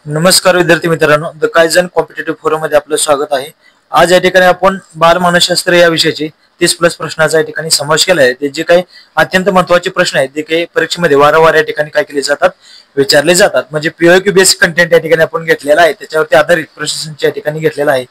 नमस्कार विद्यार्थी मित्रांनो, द कायझन कॉम्पिटेटिव्ह फोरम मध्ये आपलं स्वागत आहे। आज या ठिकाणी आपण बालमानसशास्त्र या विषयाचे 30+ प्रश्नाचा या ठिकाणी समावेश केला आहे। ते जे काही अत्यंत महत्त्वाचे प्रश्न आहेत ते काही परीक्षेमध्ये वारंवार या ठिकाणी काय केले जातात, विचारले जातात। म्हणजे पीवायक्यू बेस्ड कंटेंट या ठिकाणी आपण घेतलेला आहे, त्याच्यावरती आधारित प्रश्न या ठिकाणी घेतलेला आहे।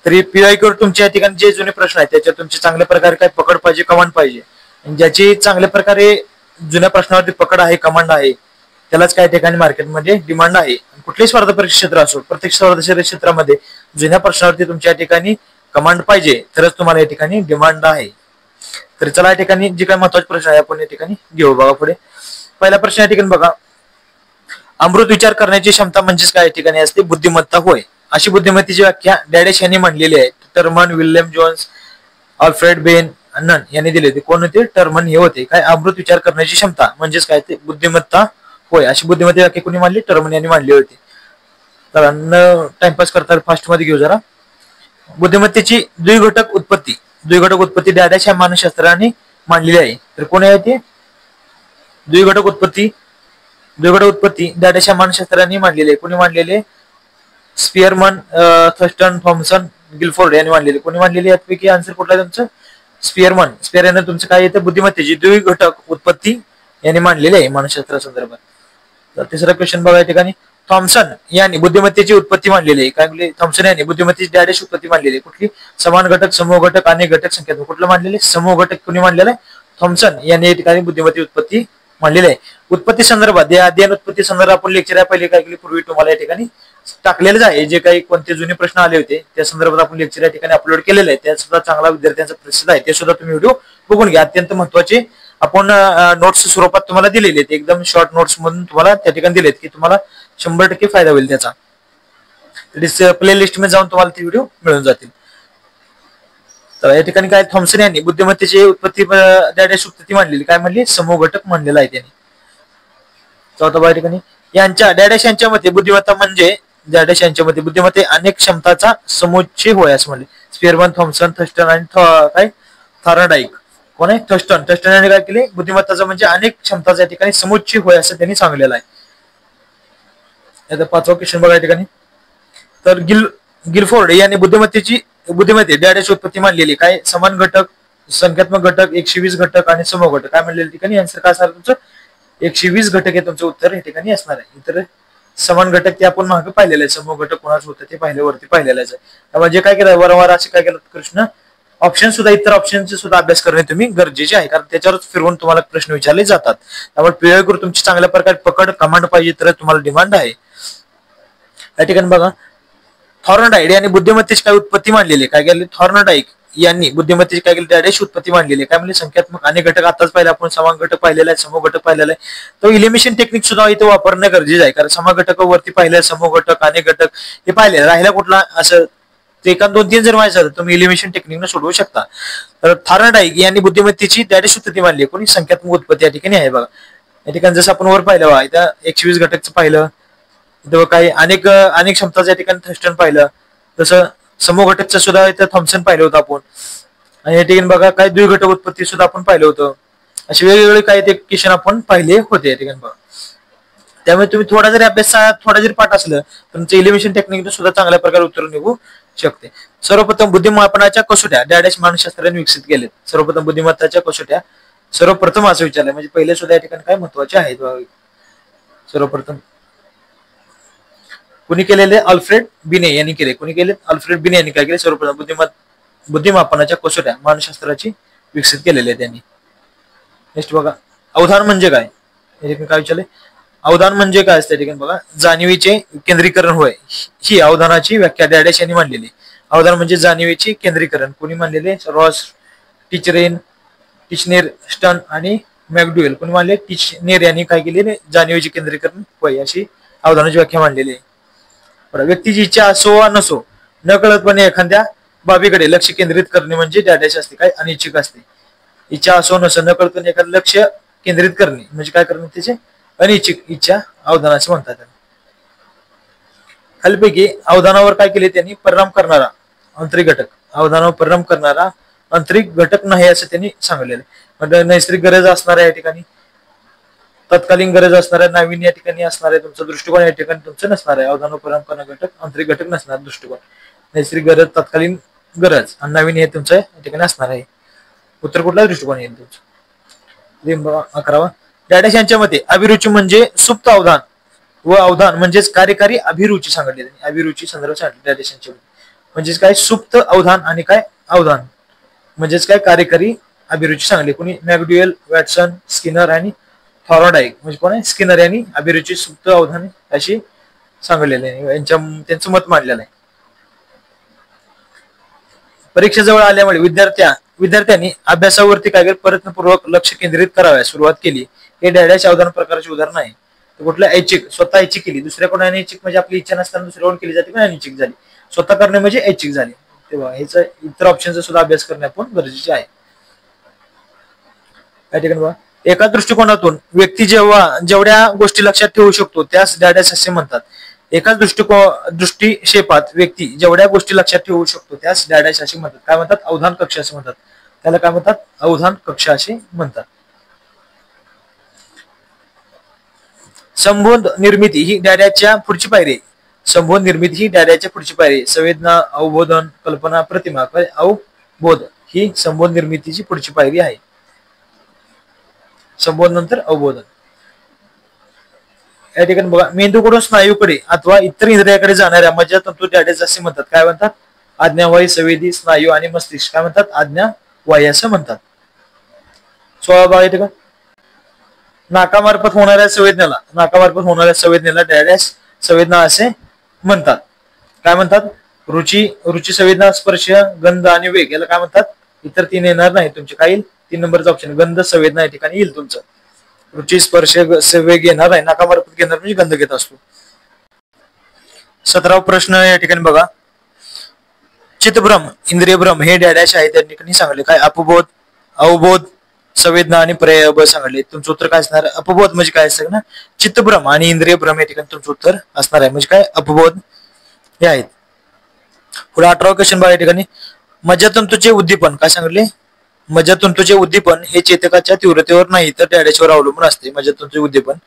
तरी पीवायक्यू तुमच्या या ठिकाणी जे जुने प्रश्न आहेत त्याच्यावर तुमची चांगल्या प्रकारे काय पकड पाहिजे, कमांड पाहिजे, आणि ज्याची चांगल्या प्रकारे जुन्या प्रश्नावरती पकड आहे, कमांड आहे, त्यालाच काही ठिकाणी मार्केटमध्ये डिमांड आहे। कुठलेही स्पर्धा परीक्षा क्षेत्र असो, प्रत्येक स्पर्धा क्षेत्रामध्ये जुन्या प्रश्नावरती तुमच्या ठिकाणी कमांड पाहिजे, तरच तुम्हाला या ठिकाणी डिमांड आहे। तर चला या ठिकाणी जे काही महत्त्वाचे प्रश्न आहे आपण या ठिकाणी घेऊ। बघा पुढे पहिला प्रश्न या ठिकाणी बघा, अमृत विचार करण्याची क्षमता म्हणजेच काय या ठिकाणी असते, बुद्धिमत्ता होय। अशी बुद्धिमत्तेची व्याख्या डॅडेश यांनी मांडलेली आहे। टर्मन, विल्यम जोन्स, अल्फ्रेड बेन नन यांनी दिली होती। कोण होते? टर्मन हे होते। काय अमृत विचार करण्याची क्षमता म्हणजेच काय ते बुद्धिमत्ता होय। अशी बुद्धिमत्ता व्याख्या कोणी मांडली? टर्मन यांनी मांडली होती। तर टाइमपास करता फास्ट मध्ये घेऊ जरा। बुद्धिमत्तेची द्विघटक उत्पत्ती डॅडेश या मानसशास्त्राने मांडलेली आहे। तर कोण आहे ते? द्विघटक उत्पत्ती डॅडेश या मानसशास्त्राने मांडलेली आहे। कोणी मांडलेले? स्पियरमन, थर्स्टन, थॉमसन, गिलफोर्ड यांनी मांडलेली। कोणी मांडलेली? यापैकी आन्सर कुठला आहे तुमचं? स्पियरमन याने तुमचं काय येतं? बुद्धिमत्तेची द्विघटक उत्पत्ती यांनी मांडलेली आहे मानसशास्त्रा संदर्भात। तर तिसरा क्वेश्चन बघा या ठिकाणी, थॉमसन यांनी बुद्धिमत्तेची उत्पत्ती मांडलेली आहे। काय म्हणले? थॉमसन यांनी बुद्धिमत्तेची डॅडेश उत्पत्ती मांडलेली आहे। कुठली? समान घटक, समूह घटक, अनेक घटक, संख्यात्मक। कुठलं मांडलेले? समूह घटक कोणी मांडलेला आहे? थॉमसन यांनी या ठिकाणी बुद्धिमत्तेची उत्पत्ती मांडलेली आहे। उत्पत्ती संदर्भात या अध्ययन उत्पत्ती संदर्भात आपण लेक्चर या पहिले काय केली, पूर्वी तुम्हाला या ठिकाणी टाकलेलेच आहे। जे काही कोणते जुने प्रश्न आले होते त्या संदर्भात आपण लेक्चर या ठिकाणी अपलोड केलेले आहे। त्या सुद्धा चांगला विद्यार्थ्यांचा प्रसिद्ध आहे, ते सुद्धा तुम्ही व्हिडिओ बघून घ्या। अत्यंत महत्त्वाचे आपण नोट्स स्वरूपात तुम्हाला दिलेले आहेत, एकदम शॉर्ट नोट्स मधून तुम्हाला त्या ठिकाणी दिलेत की तुम्हाला 100% फायदा होईल त्याचा। प्लेलिस्ट मध्ये जाऊन तुम्हाला ते व्हिडिओ मिळून जातील। तर या ठिकाणी काय, थॉमसन यांनी बुद्धिमत्तेची उत्पत्ती डॅडेश उत्पत्ती मांडलेली। काय म्हणली? समूह घटक मांडलेला आहे त्यांनी। चौथा बघा ठिकाणी, डॅडेश यांच्या मते बुद्धिमत्ता म्हणजे बुद्धिमत्ते अनेक क्षमताचा समुच्चय होय असं म्हणले। स्पियरमन, थॉमसन, थर्स्टन आणि काय थॉर्नडाईक। कोण आहे? थर्स्टन यांनी काय केले? बुद्धिमत्ताचा म्हणजे अनेक क्षमताचा या ठिकाणी समुच्चय होय असं त्यांनी सांगलेलं आहे। आता पाचवा क्वेश्चन बघा या ठिकाणी, तर गिलफोर्ड यांनी बुद्धिमत्ते डॅडेश उत्पत्ती मांडलेली। काय? समान घटक, संख्यात्मक घटक, 120 घटक आणि समूह घटक। काय म्हणलेलं ठिकाणी? आन्सर काय असणार तुमचं? 120 घटक हे तुमचं उत्तर या ठिकाणी असणार आहे। इतर समान घटक ते आपण मागे पाहिलेलं आहे, समूह घटक कोणाच होतं ते पाहिल्यावरती पाहिलेलं आहे। त्यामुळे जे काय केलं वारंवार असे काय केलं कृष्ण, ऑप्शन सुद्धा इतर ऑप्शनचे सुद्धा अभ्यास करणे तुम्ही गरजेचे आहे, कारण त्याच्यावरच फिरवून तुम्हाला प्रश्न विचारले जातात। त्यामुळे पीवायक्यू तुमची चांगल्या प्रकारे पकड, कमांड पाहिजे तर तुम्हाला डिमांड आहे। या ठिकाणी बघा, थॉर्नडाईक यांनी बुद्धिमत्तेची काय उत्पत्ती मांडलेली? काय केली? थॉर्नडाईक यांनी बुद्धिमत्तेची काय केली? डॅडेश उत्पत्ती मांडलेली। काय म्हणजे? संख्यात्मक अनेक घटक आताच पाहिलं आपण, समान घटक पाहिलेला आहे, समूह घटक पाहिलेला आहे। तो इलिमिनेशन टेक्निक सुद्धा इथे वापरणं गरजेचं आहे, कारण समान घटकावरती पाहिलं, समूह घटक, अनेक घटक हे पाहिले, राहिला कुठला असं ते एका 2-3 जर माहिती झालं तुम्ही इलिमिनेशन टेक्निकनं सोडवू शकता। तर थॉर्नडाईक यांनी बुद्धिमत्तेची डॅडेश उत्पत्ती मांडली। कोणी? संख्यात्मक उत्पत्ती या ठिकाणी आहे। बघा या ठिकाणी जसं आपण वर पाहिलं बघा, इथं 120 घटकचं पाहिलं, इथं काही अनेक क्षमताचं या ठिकाणी थर्स्टन पाहिलं, तसं समूह घटकचं सुद्धा इथं थॉमसन पाहिलं होतं आपण। आणि या ठिकाणी बघा काय द्विघटक उत्पत्ती सुद्धा आपण पाहिलं होतं। असे वेगवेगळे काही ते क्वेश्चन आपण पाहिले होते या ठिकाणी बघा। त्यामुळे तुम्ही थोडा जरी अभ्यास, थोडा जरी पाठ असलं तर तुमचं इलिमिनेशन टेक्निक सुद्धा चांगल्या प्रकारे उत्तर निघू शकते। सर्वप्रथम बुद्धिमापनाच्या कसोट्या डॅडेश मानसशास्त्राने विकसित केलेत। सर्वप्रथम बुद्धिमत्ताच्या कसोट्या सर्वप्रथम असं विचारलंय, म्हणजे पहिले सुद्धा या ठिकाणी काय महत्वाचे आहेत। सर्वप्रथम कुणी केलेले? अल्फ्रेड बिने यांनी केले। कुणी केले? अल्फ्रेड बिने यांनी काय केले? सर्वप्रथम बुद्धिमापनाच्या कसोट्या मानसशास्त्राची विकसित केलेल्या आहेत त्यांनी। नेक्स्ट बघा, अवधान म्हणजे काय? या ठिकाणी काय विचारले? अवधान म्हणजे काय असते? ठिकाणी बघा, जाणीवेचे केंद्रीकरण होय, ही अवधानाची व्याख्या डॅडेश यांनी मांडलेली। अवधान म्हणजे जाणीवेचे केंद्रीकरण। कोणी मांडलेले? रॉस, टिचनेर, स्टन आणि मॅकडुएल। कोणी मांडले? टिचनेर यांनी काय केलेले? जाणीवेचे केंद्रीकरण होय अशी अवधानाची व्याख्या मांडलेली आहे। व्यक्तीची इच्छा असो वा नसो, नकळतपणे एखाद्या बाबीकडे लक्ष केंद्रित करणे म्हणजे डॅडेश असते। काय? अनिच्छिक असते। इच्छा असो नसो, नकळतपणे एखादं लक्ष केंद्रित करणे म्हणजे काय करणे? त्याचे अनिच्छिक इच्छा अवधान असे म्हणतात। खालीपैकी अवधानावर काय केले त्यांनी? परिणाम करणारा आंतरिक घटक, अवधानावर परिणाम करणारा आंतरिक घटक नाही असं त्यांनी सांगितलेलं आहे। नैसर्गिक गरज असणाऱ्या या ठिकाणी तत्कालीन गरज असणार आहे, नाविन्य या ठिकाणी असणार आहे, तुमचा दृष्टिकोन या ठिकाणी तुमचं नसणार आहे, अवधान परंपरा घटक आंतरिक घटक नसणार, दृष्टिकोन नैसर्गिक गरज तत्कालीन गरज आणि नाविन्य हे तुमचं या ठिकाणी असणार आहे. उत्तर कुठला दृष्टिकोन येईल तुमचं. 11 डॅडॅश यांच्या मते अभिरुची म्हणजे सुप्त अवधान व अवधान म्हणजेच कार्यकारी अभिरुची सांगितली. अभिरुची संदर्भ सांगितले डॅडॅश यांच्या मते म्हणजेच काय सुप्त अवधान आणि काय अवधान म्हणजेच काय कार्यकारी अभिरुची सांगली. कोणी मॅकडुएल, वॅटसन, स्किनर आणि थॉरॉडाईक म्हणजे कोण आहे स्किनर यांनी अभिरुची सुप्त अवधान अशी सांगलेले आहे, त्यांचं मत मांडलेलं आहे. परीक्षेजवळ आल्यामुळे विद्यार्थ्यांनी अभ्यासावरती काय प्रयत्नपूर्वक लक्ष केंद्रित कराव्यास सुरुवात केली. हे डॅडॅश अवधान प्रकारचे उदाहरण आहे. कुठल्या ऐच्छिक स्वतः ऐच्छिक केली, दुसऱ्या कोणाने ऐच्छिक म्हणजे आपली इच्छा नसताना दुसऱ्या कोण केली जाते पण अनैच्छिक झाली. स्वतः करणे म्हणजे ऐच्छिक झाले. तेव्हा ह्याचा इतर ऑप्शनचा सुद्धा अभ्यास करणे आपण गरजेचे आहे. या ठिकाणी बघा एका दृष्टिकोनातून व्यक्ती जेवढ्या गोष्टी लक्षात ठेवू शकतो त्यास डॅडॅश असे म्हणतात. एकाच दृष्टिक्षेपात व्यक्ती जेवढ्या गोष्टी लक्षात ठेवू शकतो त्यास डॅडॅश असे म्हणतात. काय म्हणतात अवधान कक्ष असे म्हणतात. त्याला काय म्हणतात अवधान कक्ष असे म्हणतात. संबोध निर्मिती ही डॅडॅच्या पुढची पायरी. संबोध निर्मिती ही डॅडॅच्या पुढची पायरी. संवेदना, अवबोधन, कल्पना, प्रतिमा, अवबोध ही संबोध निर्मितीची पुढची पायरी आहे. संबोध नंतर अवबोधन. या ठिकाणी बघा मेंदूकडून स्नायूकडे अथवा इतर इंद्रियाकडे जाणाऱ्या मज्जातंतू डॅडॅश असे म्हणतात. काय म्हणतात आज्ञावाही, संवेदी, स्नायू आणि मस्तिष्क काय म्हणतात आज्ञावाही असं म्हणतात. 16 बघा इथे नाकामार्फत होणाऱ्या संवेदनेला डॅडॅश संवेदना असे म्हणतात. काय म्हणतात रुची संवेदना, स्पर्श, गंध आणि वेग याला काय म्हणतात. इतर 3 येणार नाही तुमचे. काय येईल 3 नंबरचा ऑप्शन गंध संवेदना या ठिकाणी येईल तुमचं. रुची, स्पर्श, वेग येणार नाही. नाकामार्फत घेणार म्हणजे गंध घेत असतो. 17 प्रश्न या ठिकाणी बघा चित्तभ्रम, इंद्रियभ्रम हे डॅडॅश आहे त्या ठिकाणी सांगले. काय अपबोध, अवबोध, संवेदना आणि पर्याय सांगले. तुमचं उत्तर काय असणार अपबोध म्हणजे काय असतं ना चित्तभ्रम आणि इंद्रियभ्रम या ठिकाणी तुमचं उत्तर असणार आहे. म्हणजे काय अपबोध हे आहेत. पुढे 18 क्वेश्चन बघा या ठिकाणी मज्जातंतूचे उद्दीपन काय सांगितले. मज्जातंतूचे उद्दीपन हे चेतकाच्या तीव्रतेवर नाही तर डॅडॅशवर अवलंबून असते. मज्जातंतूचे उद्दीपन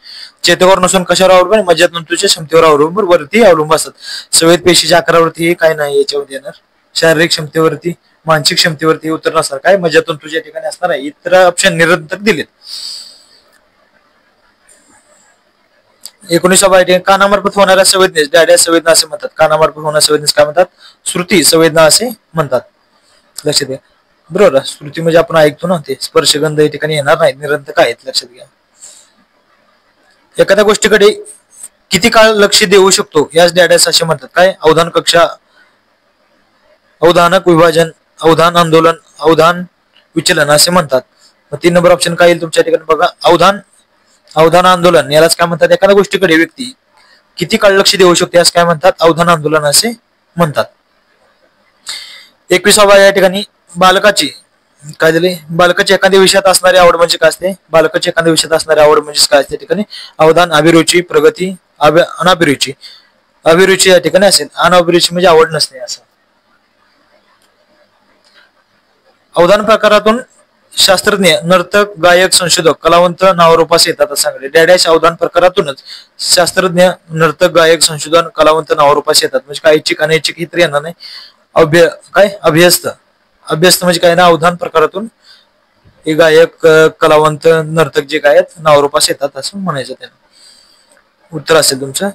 चेतकावर नसून कशावर अवलंबून मज्जातंतूच्या क्षमतेवर वरती अवलंबून असतात. संवेद पेशीच्या आकारावरती काय नाही याच्यावर येणार. शारीरिक क्षमतेवरती, मानसिक क्षमतेवरती उत्तर नसणार. काय मज्जातंतूच्या ठिकाणी असणार आहे. इतर ऑप्शन निरर्थक दिलेत. 19 कानामार्फत होणाऱ्या संवेदनेस डॅडॅश संवेदना असे म्हणतात. कानामार्फत होणाऱ्या संवेदनेस काय म्हणतात श्रुती संवेदना असे म्हणतात. लक्षात घ्या बरोबर. श्रुती म्हणजे आपण ऐकतो ना ते स्पर्शगंध या ठिकाणी येणार नाही निरंतर आहेत. लक्षात घ्या एखाद्या गोष्टीकडे किती काळ लक्ष देऊ शकतो यास डॅडॅश असे म्हणतात. काय अवधान कक्षा, अवधानक विभाजन, अवधान आंदोलन, अवधान विचलन असे म्हणतात. 3 नंबर ऑप्शन काय येईल तुमच्या ठिकाणी बघा अवधान आंदोलन यालाच काय म्हणतात. एखाद्या गोष्टीकडे व्यक्ती किती काळ लक्ष देऊ शकतो यास काय म्हणतात अवधान आंदोलन असे म्हणतात. 21 या ठिकाणी बालकाची काय दिले बालकाची एखाद्या विषयात असणारी आवड म्हणजे काय असते. बालकाची एखाद्या विषयात असणारी आवड म्हणजे काय असते ठिकाणी अवधान, अभिरुची, प्रगती, अनाभिरुची. अभिरुची या ठिकाणी असेल. अनाभिरुची म्हणजे आवड नसते असं. अवधान प्रकारातून शास्त्रज्ञ, नर्तक, गायक, संशोधक, कलावंत नावारूपास येतात असं सांगले. डॅडॅश अवधान प्रकारातूनच शास्त्रज्ञ, नर्तक, गायक, संशोधन, कलावंत नावारूपास येतात. म्हणजे काय ऐच्छिक अनैच्छिक ही तर येणार नाही. अभ्यस्त म्हणजे काय ना अवधान प्रकारातून हे गायक, कलावंत, नर्तक जे काय आहेत नावारूपास येतात असं म्हणायचं त्यांना. उत्तर असेल तुमचं.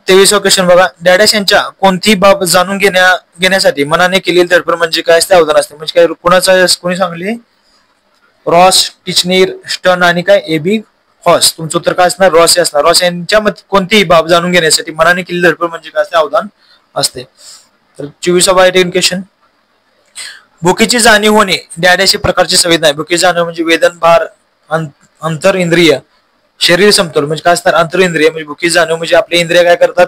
23 क्वेश्चन बघा डॅडॅश यांच्या कोणतीही बाब जाणून घेण्यासाठी मनाने केलेली धडपड म्हणजे काय असते अवधान असते. म्हणजे काय कोणी सांगले रॉस, टिचनीर, स्टर्न आणि काय एबी हॉस. तुमचं उत्तर काय असणार रॉस हे असणार. रॉस यांच्या कोणतीही बाब जाणून घेण्यासाठी मनाने केलेली धडपड म्हणजे काय असते अवधान असते. तर 24 क्वेश्चन भुकेची जाणीव होणे डॅडॅश प्रकारची संवेदना आहे. भुकेची जाणीव म्हणजे वेदन, भार, अंतर इंद्रिय, शरीर समतोल म्हणजे काय असतात अंतर इंद्रिय. म्हणजे भुकेची जाणीव म्हणजे आपले इंद्रिय काय करतात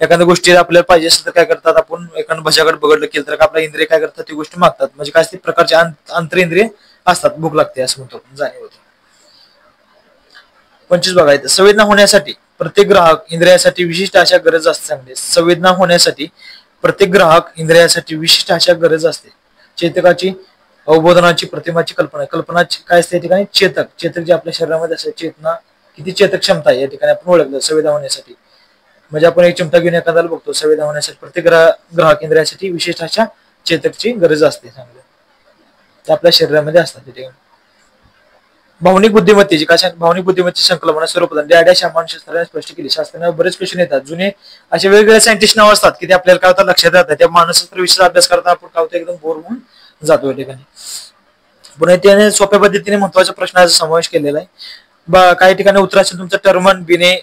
एखाद्या गोष्टी आपल्याला पाहिजे असेल तर काय करतात आपण एखाद्या भजाकडे बघडलं केलं तर आपल्या इंद्रिय काय करतात ती गोष्ट मागतात. म्हणजे काय असते प्रकारचे अंतर इंद्रिय असतात. भूक लागते असं म्हणतो आपण जाणीव होते. 25 बघायचं संवेदना होण्यासाठी प्रत्येक ग्राहक इंद्रियासाठी विशिष्ट अशा गरज असते. सांगते संवेदना होण्यासाठी प्रत्येक ग्राहक इंद्रियासाठी विशिष्ट अशा गरज असते. चेतकाची अवबोधनाची प्रतिमाची कल्पना, कल्पनाची काय असते या ठिकाणी चेतक, चेतक जे आपल्या शरीरामध्ये असते, चेतना किती चेतक क्षमता आहे या ठिकाणी आपण ओळखलं संवेदना होण्यासाठी. म्हणजे आपण एक चिमटा घेऊन एखाद्याला बघतो संवेदना होण्यासाठी, प्रत्येक ग्राहक इंद्रियासाठी विशिष्ट अशा चेतकची गरज असते चांगलं, ते आपल्या शरीरामध्ये असतात त्या ठिकाणी. भावनिक बुद्धिमत्तेची काय, भावनिक बुद्धिमत्तेची संकल्पना सर्वप्रथम डॅडॅश या मानसशास्त्राने स्पष्ट केली. शास्त्राने बरेच क्वेश्चन येतात जुने, असे वेगवेगळे सायंटिस्ट नाव असतात की ते आपल्याला काय होतं लक्षात राहतात. त्या मानसशास्त्र विषयाचा अभ्यास करता आपण काय होतं एकदम बोर होऊन जातो या ठिकाणी. पुन्हा त्याने सोप्या पद्धतीने महत्वाच्या प्रश्नाचा समावेश केलेला आहे. काही ठिकाणी उत्तर असेल तुमचं टर्मन बिने,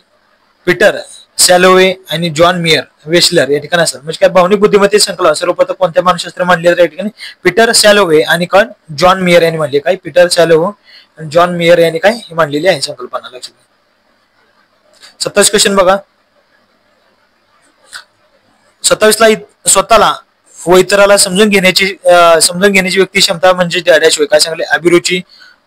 पीटर सॅलोवे आणि जॉन मियर वेशलर या ठिकाणी असतात. म्हणजे काय भावनिक बुद्धिमत्ते संकल्पना सर्वप्रथम कोणत्या मानसशास्त्र मांडले या ठिकाणी पीटर सॅलोवे आणि काय जॉन मियर यांनी मांडले. काय पीटर सॅलोवे आणि जॉन मियर यांनी काय मांडलेली आहे संकल्पना. लक्षात घ्या. 27 क्वेश्चन बघा. 27 ला स्वतःला व इतराला समजून घेण्याची व्यक्ती क्षमता म्हणजे डॅडॅश होय. काय सांगले अभिरुची,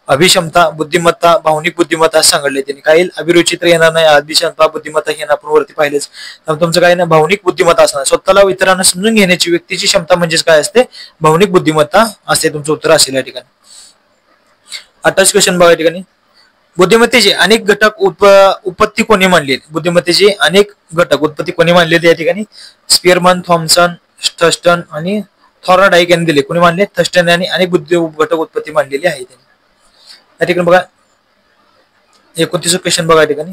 अभिक्षमता, बुद्धिमत्ता, भावनिक बुद्धिमत्ता सांगले त्यांनी. काय अभिरुची तर येणार नाही, अभिक्षमता, बुद्धिमत्ता हे आपण वरती पाहिलेच. त्यामुळे तुमचं काय ना भावनिक बुद्धिमत्ता असणार. स्वतःला व इतरांना समजून घेण्याची व्यक्तीची क्षमता म्हणजेच काय असते भावनिक बुद्धिमत्ता असते. तुमचं उत्तर असेल या ठिकाणी. 28 क्वेश्चन बघा या ठिकाणी. बुद्धिमत्तेचे अनेक घटक उत्पत्ती कोणी मांडले, बुद्धिमत्तेचे अनेक घटक उत्पत्ती कोणी मांडले या ठिकाणी स्पियरमन, थॉमसन, थर्स्टन आणि थॉर्नडाईक यांनी दिले. कोणी मांडले थर्स्टन यांनी अनेक घटक उत्पत्ती मांडलेली आहे त्यांनी. या ठिकाणी बघा 29 क्वेश्चन बघा या ठिकाणी.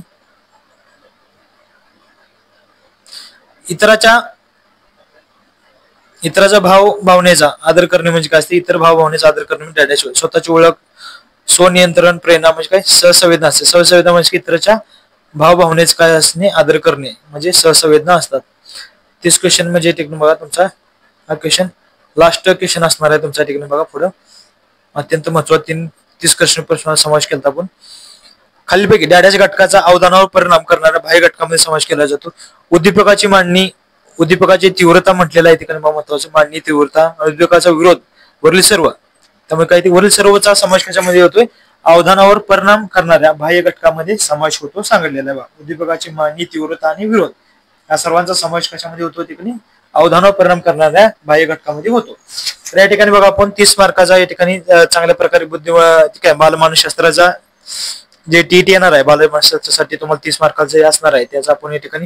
इतराचा भावनेचा आदर करणे म्हणजे काय असते, इतर भावनेचा आदर करणे म्हणजे डॅडॅश होय. स्वतःची ओळख, स्वनियंत्रण, प्रेरणा म्हणजे काय सहसंवेदना असते. सहसंवेदना म्हणजे इतराच्या भावनेच काय असणे आदर करणे म्हणजे सहसंवेदना असतात. 30 क्वेश्चन म्हणजे टेक्निक बघा तुमचा हा क्वेश्चन लास्ट क्वेश्चन असणार आहे तुमच्या टेक्निक बघा पुढे. अत्यंत महत्वाचा 30 प्रश्नाचा समावेश केला आपण. खालीलपैकी डॅडॅश घटकाचा अवधानावर परिणाम करणाऱ्या बाह्य घटकामध्ये समावेश केला जातो. उद्दीपकाची मांडणी, उद्दीपकाची तीव्रता म्हटलेला आहे ठिकाणी महत्वाचं. मांडणी, तीव्रता, उद्दीपकाचा विरोध, वरील सर्व. त्यामुळे काय ते वरील सर्वचा समावेश कशामध्ये होतोय अवधानावर परिणाम करणाऱ्या बाह्य घटकामध्ये समावेश होतो सांगितलेला आहे. उद्दीपकाची मांडणी, तीव्रता आणि विरोध या सर्वांचा समावेश कशामध्ये होतो ठिकाणी अवधानावर परिणाम करणाऱ्या बाह्य घटकामध्ये होतो. तर या ठिकाणी बघा आपण 30 मार्काचा या ठिकाणी चांगल्या प्रकारे काय बालमानसशास्त्राचा जे टीईटी येणार आहे बालमानसशास्त्रासाठी तुम्हाला 30 मार्काचा असणार आहे त्याचा आपण या ठिकाणी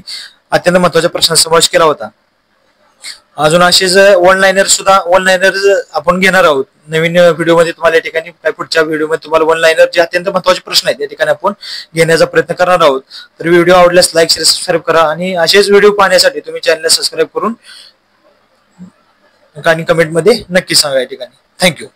अत्यंत महत्वाच्या प्रश्नाचा समावेश केला होता. अजून असेच वन लाइनर आपण घेणार आहोत नवीन व्हिडिओमध्ये. तुम्हाला या ठिकाणी पुढच्या व्हिडिओमध्ये तुम्हाला वन लाइनर जे अत्यंत महत्वाचे प्रश्न आहेत या ठिकाणी आपण घेण्याचा प्रयत्न करणार आहोत. तर व्हिडिओ आवडल्यास लाईक, शेअर, सबस्क्राईब करा आणि असेच व्हिडिओ पाहण्यासाठी तुम्ही चॅनलला सबस्क्राईब करून आणि कमेंट मध्ये नक्की सांगा या ठिकाणी. थँक्यू.